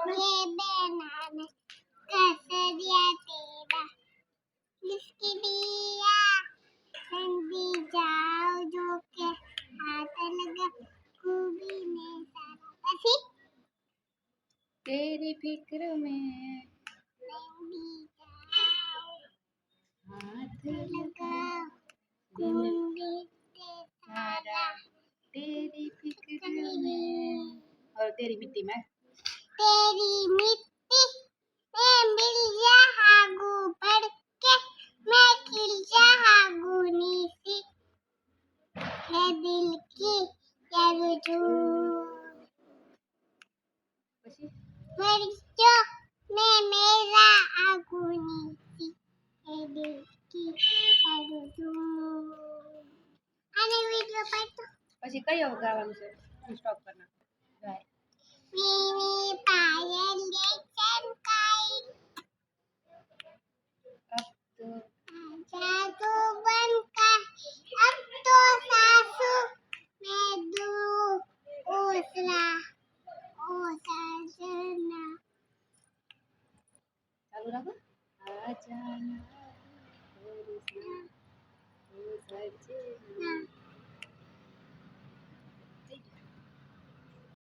ये बनाना कैसे दिया तेरा जिसकी दिया ठंडी जाओ जो के हाथ लगा खूबी ने सारा ऐसी तेरी फिक्र में ठंडी जाओ हाथ लगा दिल खूबी ने सारा तेरी फिक्र में और तेरी मिट्टी में तेरी मिट्टी में मिल जागू पड़ के मैं खिल जागू नीसी है दिल की यारुजू પછી मर्जो में मेरा आगू नीसी है दिल की यारुजू आने वीडियो पर तो પછી કયો ગાવાનું છે સ્ટોપ કરના ગાય नीनी पायल ये चमकाई अब तो